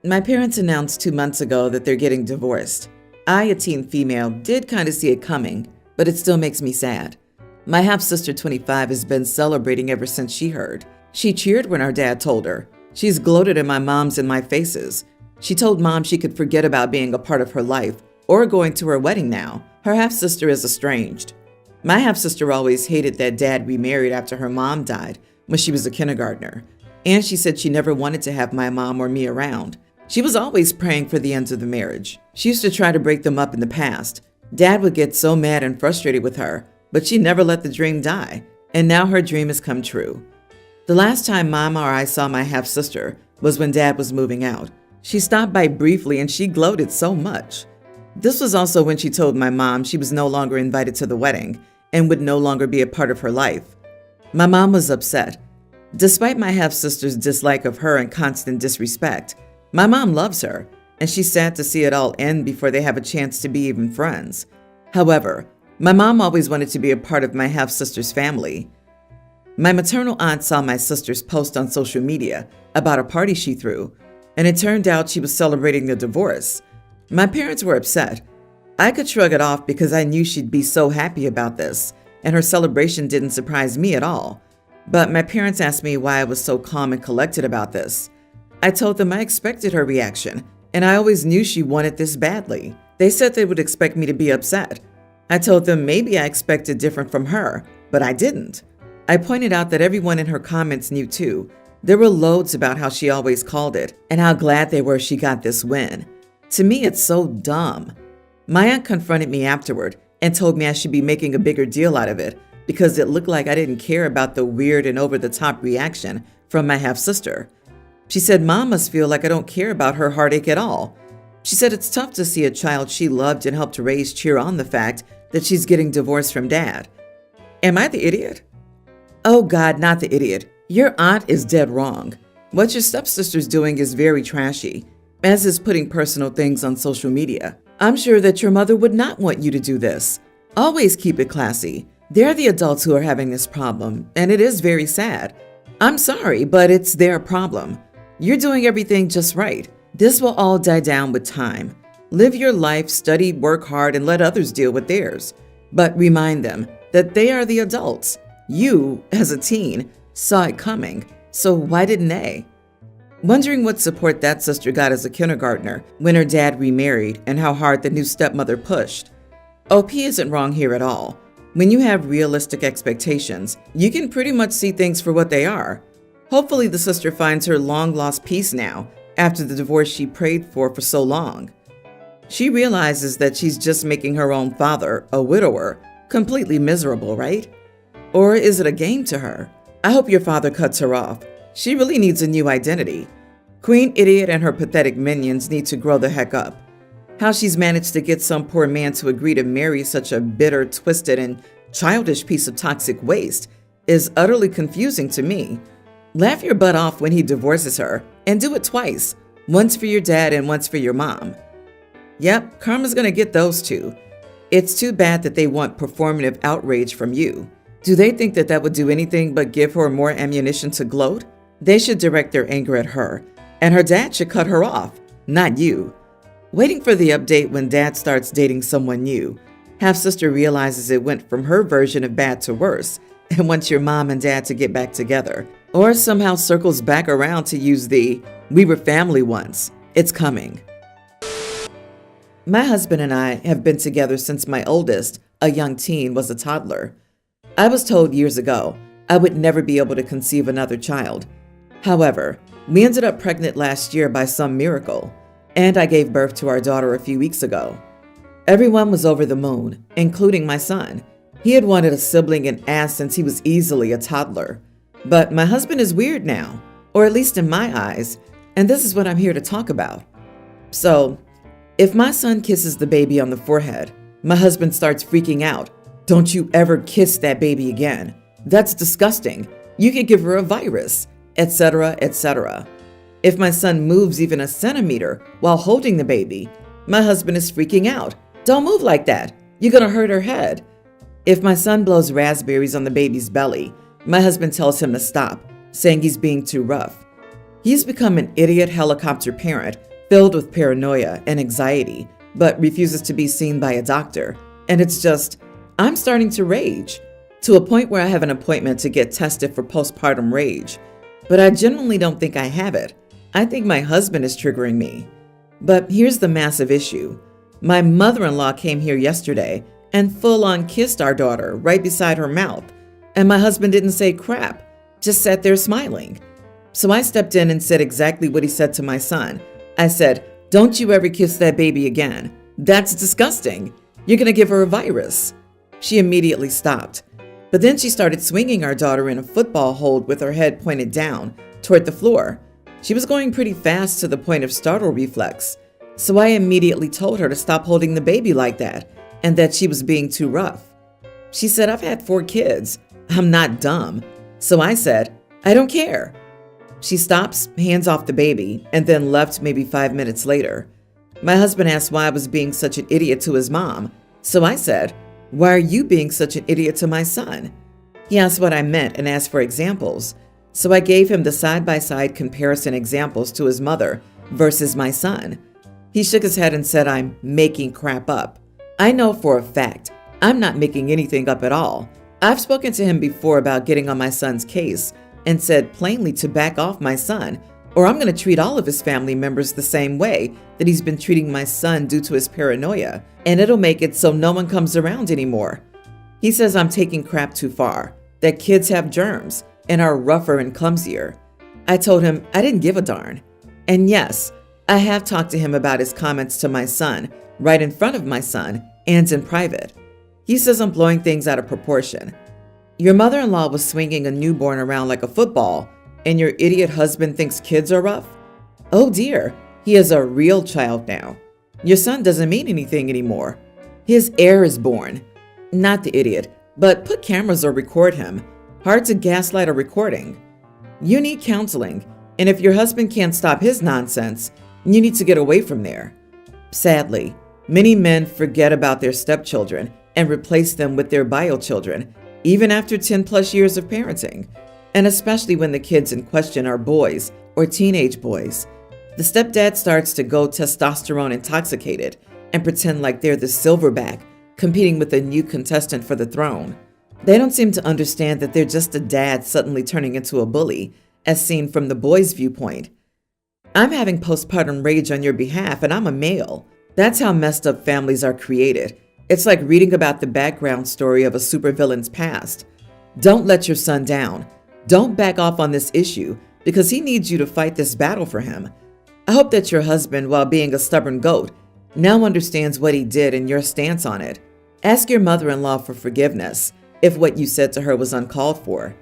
My parents announced 2 months ago that they're getting divorced. I, a teen female, did kind of see it coming, but it still makes me sad. My half-sister, 25, has been celebrating ever since she heard. She cheered when our dad told her. She's gloated in my mom's and my faces. She told Mom she could forget about being a part of her life or going to her wedding now. Her half-sister is estranged. My half-sister always hated that Dad remarried after her mom died when she was a kindergartner, and she said she never wanted to have my mom or me around. She was always praying for the end of the marriage. She used to try to break them up in the past. Dad would get so mad and frustrated with her, but she never let the dream die, and now her dream has come true. The last time Mama or I saw my half-sister was when Dad was moving out. She stopped by briefly and she gloated so much. This was also when she told my mom she was no longer invited to the wedding and would no longer be a part of her life. My mom was upset. Despite my half-sister's dislike of her and constant disrespect, my mom loves her, and she's sad to see it all end before they have a chance to be even friends. However, my mom always wanted to be a part of my half-sister's family. My maternal aunt saw my sister's post on social media about a party she threw, and it turned out she was celebrating the divorce. My parents were upset. I could shrug it off because I knew she'd be so happy about this, and her celebration didn't surprise me at all. But my parents asked me why I was so calm and collected about this. I told them I expected her reaction, and I always knew she wanted this badly. They said they would expect me to be upset. I told them maybe I expected different from her, but I didn't. I pointed out that everyone in her comments knew too. There were loads about how she always called it and how glad they were she got this win. To me, it's so dumb. My aunt confronted me afterward and told me I should be making a bigger deal out of it because it looked like I didn't care about the weird and over-the-top reaction from my half-sister. She said Mom must feel like I don't care about her heartache at all. She said it's tough to see a child she loved and helped raise cheer on the fact that she's getting divorced from Dad. Am I the idiot? Oh God, not the idiot. Your aunt is dead wrong. What your stepsister's doing is very trashy, as is putting personal things on social media. I'm sure that your mother would not want you to do this. Always keep it classy. They're the adults who are having this problem, and it is very sad. I'm sorry, but it's their problem. You're doing everything just right. This will all die down with time. Live your life, study, work hard, and let others deal with theirs. But remind them that they are the adults. You, as a teen, saw it coming, so why didn't they? Wondering what support that sister got as a kindergartner when her dad remarried and how hard the new stepmother pushed. OP isn't wrong here at all. When you have realistic expectations, you can pretty much see things for what they are. Hopefully the sister finds her long-lost peace now after the divorce she prayed for so long. She realizes that she's just making her own father, a widower, completely miserable, right? Or is it a game to her? I hope your father cuts her off. She really needs a new identity. Queen Idiot and her pathetic minions need to grow the heck up. How she's managed to get some poor man to agree to marry such a bitter, twisted, and childish piece of toxic waste is utterly confusing to me. Laugh your butt off when he divorces her, and do it twice, once for your dad and once for your mom. Yep, karma's gonna get those two. It's too bad that they want performative outrage from you. Do they think that that would do anything but give her more ammunition to gloat? They should direct their anger at her, and her dad should cut her off, not you. Waiting for the update when Dad starts dating someone new. Half-sister realizes it went from her version of bad to worse and wants your mom and dad to get back together. Or somehow circles back around to use the "we were family once." It's coming. My husband and I have been together since my oldest, a young teen, was a toddler. I was told years ago I would never be able to conceive another child. However, we ended up pregnant last year by some miracle, and I gave birth to our daughter a few weeks ago. Everyone was over the moon, including my son. He had wanted a sibling and asked since he was easily a toddler. But my husband is weird now, or at least in my eyes, and this is what I'm here to talk about. So, if my son kisses the baby on the forehead, my husband starts freaking out. Don't you ever kiss that baby again. That's disgusting. You could give her a virus, etc., etc. If my son moves even a centimeter while holding the baby, my husband is freaking out. Don't move like that. You're gonna hurt her head. If my son blows raspberries on the baby's belly, my husband tells him to stop, saying he's being too rough. He's become an idiot helicopter parent filled with paranoia and anxiety, but refuses to be seen by a doctor. And it's just, I'm starting to rage, to a point where I have an appointment to get tested for postpartum rage. But I genuinely don't think I have it. I think my husband is triggering me. But here's the massive issue. My mother-in-law came here yesterday and full-on kissed our daughter right beside her mouth. And my husband didn't say crap, just sat there smiling. So I stepped in and said exactly what he said to my son. I said, "Don't you ever kiss that baby again. That's disgusting. You're going to give her a virus." She immediately stopped. But then she started swinging our daughter in a football hold with her head pointed down toward the floor. She was going pretty fast to the point of startle reflex. So I immediately told her to stop holding the baby like that and that she was being too rough. She said, "I've had 4 kids. I'm not dumb." So I said, "I don't care." She stops, hands off the baby, and then left maybe 5 minutes later. My husband asked why I was being such an idiot to his mom. So I said, "Why are you being such an idiot to my son?" He asked what I meant and asked for examples. So I gave him the side-by-side comparison examples to his mother versus my son. He shook his head and said I'm making crap up. I know for a fact I'm not making anything up at all. I've spoken to him before about getting on my son's case and said plainly to back off my son, or I'm going to treat all of his family members the same way that he's been treating my son due to his paranoia, and it'll make it so no one comes around anymore. He says I'm taking crap too far, that kids have germs and are rougher and clumsier. I told him I didn't give a darn. And yes, I have talked to him about his comments to my son, right in front of my son, and in private. He says I'm blowing things out of proportion. Your mother-in-law was swinging a newborn around like a football, and your idiot husband thinks kids are rough? Oh dear, he is a real child now. Your son doesn't mean anything anymore. His heir is born. Not the idiot, but put cameras or record him. Hard to gaslight a recording. You need counseling, and if your husband can't stop his nonsense, you need to get away from there. Sadly, many men forget about their stepchildren and replace them with their bio children, even after 10 plus years of parenting, and especially when the kids in question are boys or teenage boys. The stepdad starts to go testosterone intoxicated and pretend like they're the silverback competing with a new contestant for the throne. They don't seem to understand that they're just a dad suddenly turning into a bully, as seen from the boy's viewpoint. I'm having postpartum rage on your behalf, and I'm a male. That's how messed up families are created. It's like reading about the background story of a supervillain's past. Don't let your son down. Don't back off on this issue because he needs you to fight this battle for him. I hope that your husband, while being a stubborn goat, now understands what he did and your stance on it. Ask your mother-in-law for forgiveness if what you said to her was uncalled for.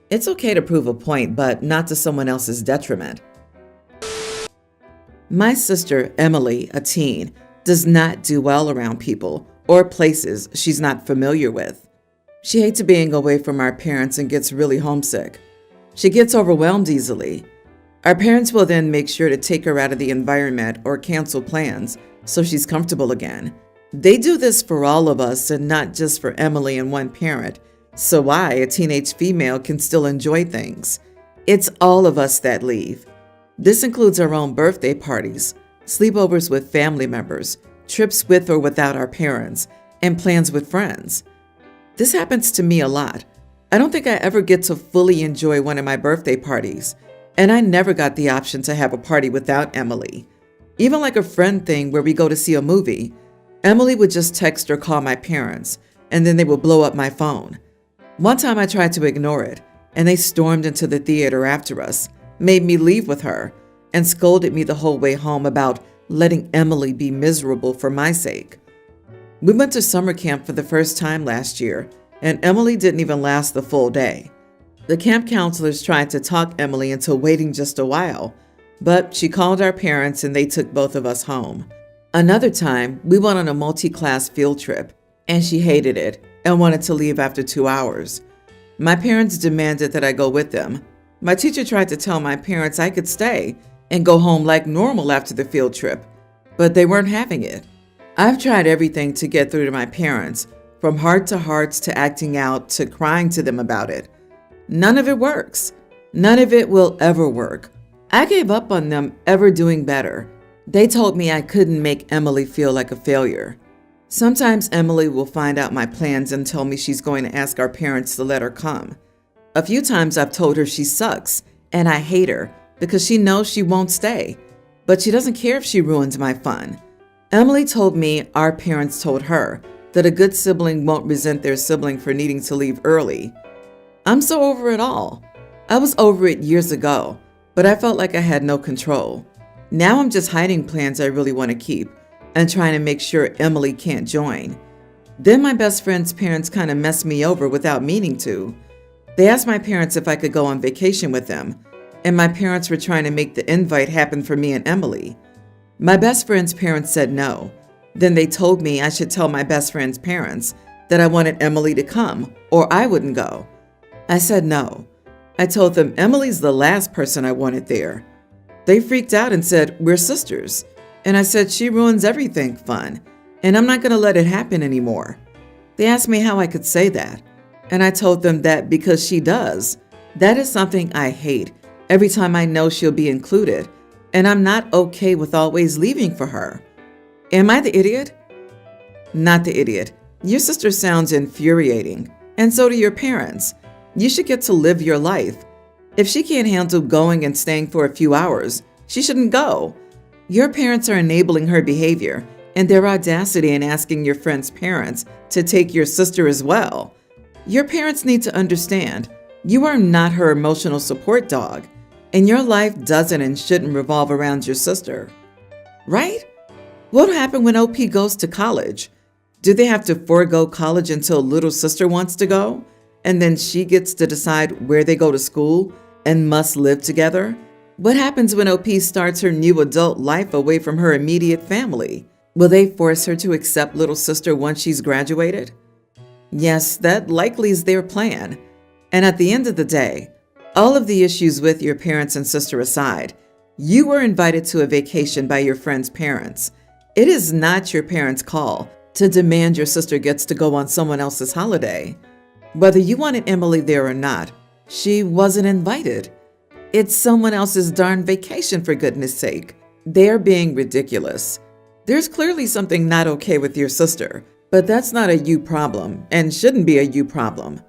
It's okay to prove a point, but not to someone else's detriment. My sister, Emily, a teen, does not do well around people or places she's not familiar with. She hates being away from our parents and gets really homesick. She gets overwhelmed easily. Our parents will then make sure to take her out of the environment or cancel plans so she's comfortable again. They do this for all of us and not just for Emily and one parent, so I, a teenage female, can still enjoy things. It's all of us that leave. This includes our own birthday parties, sleepovers with family members, trips with or without our parents, and plans with friends. This happens to me a lot. I don't think I ever get to fully enjoy one of my birthday parties, and I never got the option to have a party without Emily. Even like a friend thing where we go to see a movie, Emily would just text or call my parents, and then they would blow up my phone. One time I tried to ignore it, and they stormed into the theater after us, made me leave with her, and scolded me the whole way home about letting Emily be miserable for my sake. We went to summer camp for the first time last year, and Emily didn't even last the full day. The camp counselors tried to talk Emily into waiting just a while, but she called our parents and they took both of us home. Another time, we went on a multi-class field trip, and she hated it and wanted to leave after 2 hours. My parents demanded that I go with them. My teacher tried to tell my parents I could stay and go home like normal after the field trip, but they weren't having it. I've tried everything to get through to my parents, from heart-to-hearts to acting out to crying to them about it. None of it works. None of it will ever work. I gave up on them ever doing better. They told me I couldn't make Emily feel like a failure. Sometimes Emily will find out my plans and tell me she's going to ask our parents to let her come. A few times I've told her she sucks and I hate her because she knows she won't stay, but she doesn't care if she ruins my fun. Emily told me our parents told her that a good sibling won't resent their sibling for needing to leave early. I'm so over it all. I was over it years ago, but I felt like I had no control. Now I'm just hiding plans I really want to keep and trying to make sure Emily can't join. Then my best friend's parents kind of messed me over without meaning to. They asked my parents if I could go on vacation with them, and my parents were trying to make the invite happen for me and Emily. My best friend's parents said no. Then they told me I should tell my best friend's parents that I wanted Emily to come or I wouldn't go. I said no. I told them Emily's the last person I wanted there. They freaked out and said, "We're sisters." And I said she ruins everything fun, and I'm not going to let it happen anymore. They asked me how I could say that, and I told them that because she does. That is something I hate every time I know she'll be included, and I'm not okay with always leaving for her. Am I the idiot? Not the idiot. Your sister sounds infuriating, and so do your parents. You should get to live your life. If she can't handle going and staying for a few hours, she shouldn't go. Your parents are enabling her behavior and their audacity in asking your friend's parents to take your sister as well. Your parents need to understand you are not her emotional support dog, and your life doesn't and shouldn't revolve around your sister. Right? What'll happen when OP goes to college? Do they have to forego college until little sister wants to go? And then she gets to decide where they go to school and must live together? What happens when OP starts her new adult life away from her immediate family? Will they force her to accept little sister once she's graduated? Yes, that likely is their plan. And at the end of the day, all of the issues with your parents and sister aside, you were invited to a vacation by your friend's parents. It is not your parents' call to demand your sister gets to go on someone else's holiday. Whether you wanted Emily there or not, she wasn't invited. It's someone else's darn vacation, for goodness sake. They're being ridiculous. There's clearly something not okay with your sister, but that's not a you problem and shouldn't be a you problem.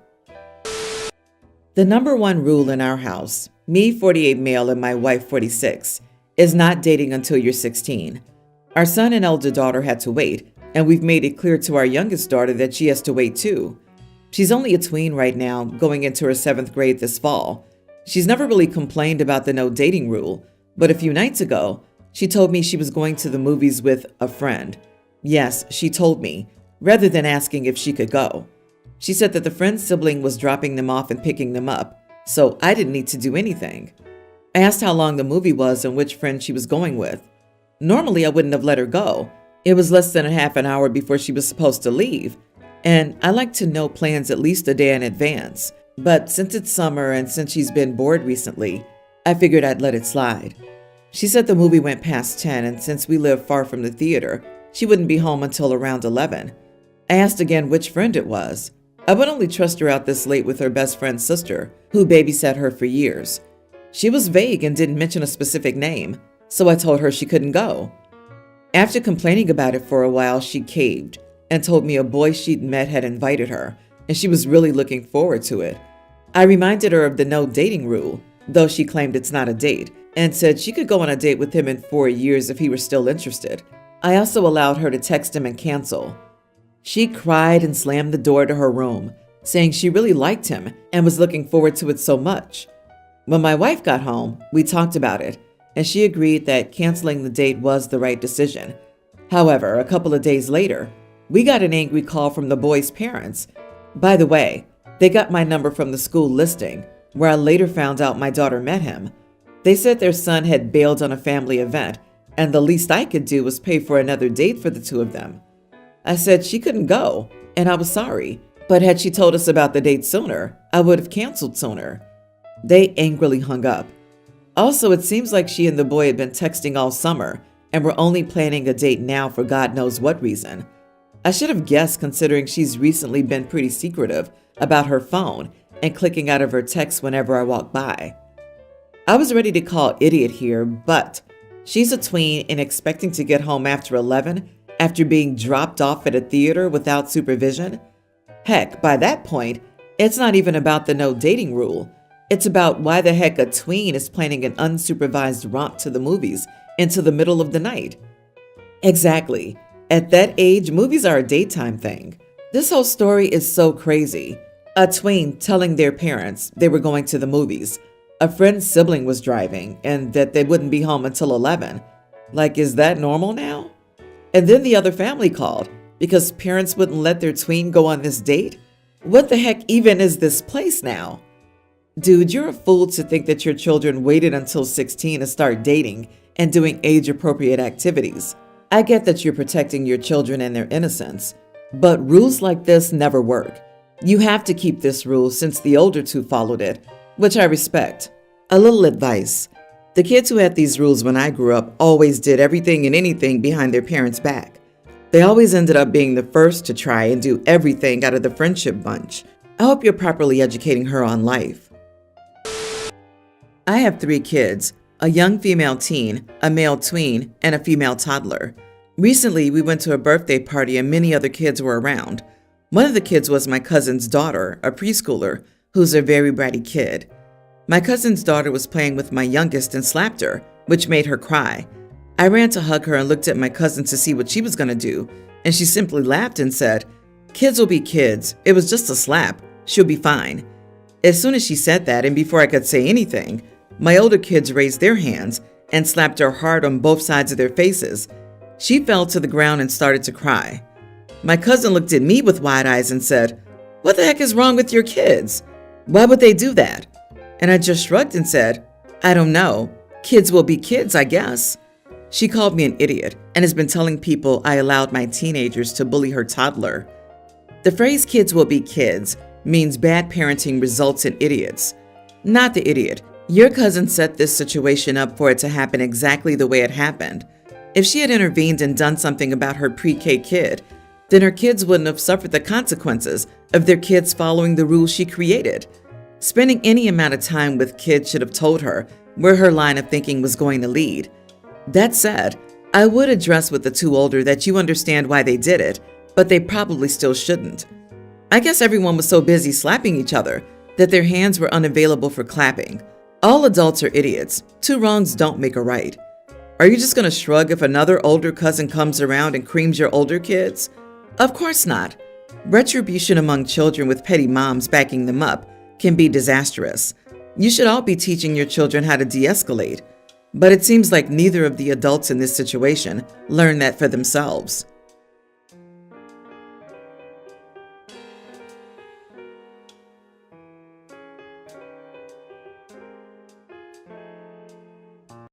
The number one rule in our house, me 48 male and my wife 46, is not dating until you're 16. Our son and elder daughter had to wait, and we've made it clear to our youngest daughter that she has to wait too. She's only a tween right now, going into her 7th grade this fall. She's never really complained about the no dating rule, but a few nights ago, she told me she was going to the movies with a friend. Yes, she told me, rather than asking if she could go. She said that the friend's sibling was dropping them off and picking them up, so I didn't need to do anything. I asked how long the movie was and which friend she was going with. Normally, I wouldn't have let her go. It was less than a half an hour before she was supposed to leave, and I like to know plans at least a day in advance. But since it's summer and since she's been bored recently, I figured I'd let it slide. She said the movie went past 10, and since we live far from the theater, she wouldn't be home until around 11. I asked again which friend it was. I would only trust her out this late with her best friend's sister, who babysat her for years. She was vague and didn't mention a specific name, so I told her she couldn't go. After complaining about it for a while, she caved and told me a boy she'd met had invited her, and she was really looking forward to it. I reminded her of the no dating rule, though she claimed it's not a date, and said she could go on a date with him in 4 years if he were still interested. I also allowed her to text him and cancel. She cried and slammed the door to her room, saying she really liked him and was looking forward to it so much. When my wife got home, we talked about it, and she agreed that canceling the date was the right decision. However, a couple of days later, we got an angry call from the boy's parents. By the way, they got my number from the school listing, where I later found out my daughter met him. They said their son had bailed on a family event, and the least I could do was pay for another date for the two of them. I said she couldn't go, and I was sorry, but had she told us about the date sooner, I would have canceled sooner. They angrily hung up. Also, it seems like she and the boy had been texting all summer and were only planning a date now for God knows what reason. I should have guessed, considering she's recently been pretty secretive about her phone and clicking out of her texts whenever I walk by. I was ready to call idiot here, but she's a tween and expecting to get home after 11 after being dropped off at a theater without supervision? Heck, by that point, it's not even about the no dating rule. It's about why the heck a tween is planning an unsupervised romp to the movies into the middle of the night. Exactly. At that age, movies are a daytime thing. This whole story is so crazy. A tween telling their parents they were going to the movies. A friend's sibling was driving and that they wouldn't be home until 11. Like, is that normal now? And then the other family called because parents wouldn't let their tween go on this date? What the heck even is this place now? Dude, you're a fool to think that your children waited until 16 to start dating and doing age-appropriate activities. I get that you're protecting your children and their innocence, but rules like this never work. You have to keep this rule since the older two followed it, which I respect. A little advice. The kids who had these rules when I grew up always did everything and anything behind their parents' back. They always ended up being the first to try and do everything out of the friendship bunch. I hope you're properly educating her on life. I have 3 kids, a young female teen, a male tween, and a female toddler. Recently, we went to a birthday party and many other kids were around. One of the kids was my cousin's daughter, a preschooler, who's a very bratty kid. My cousin's daughter was playing with my youngest and slapped her, which made her cry. I ran to hug her and looked at my cousin to see what she was going to do, and she simply laughed and said, "Kids will be kids. It was just a slap. She'll be fine." As soon as she said that, and before I could say anything, my older kids raised their hands and slapped her hard on both sides of their faces. She fell to the ground and started to cry. My cousin looked at me with wide eyes and said, "What the heck is wrong with your kids? Why would they do that?" And I just shrugged and said, "I don't know. Kids will be kids, I guess." She called me an idiot and has been telling people I allowed my teenagers to bully her toddler. The phrase "kids will be kids" means bad parenting results in idiots. Not the idiot. Your cousin set this situation up for it to happen exactly the way it happened. If she had intervened and done something about her pre-K kid, then her kids wouldn't have suffered the consequences of their kids following the rules she created. Spending any amount of time with kids should have told her where her line of thinking was going to lead. That said, I would address with the 2 older that you understand why they did it, but they probably still shouldn't. I guess everyone was so busy slapping each other that their hands were unavailable for clapping. All adults are idiots. 2 wrongs don't make a right. Are you just going to shrug if another older cousin comes around and creams your older kids? Of course not. Retribution among children with petty moms backing them up can be disastrous. You should all be teaching your children how to de-escalate. But it seems like neither of the adults in this situation learned that for themselves.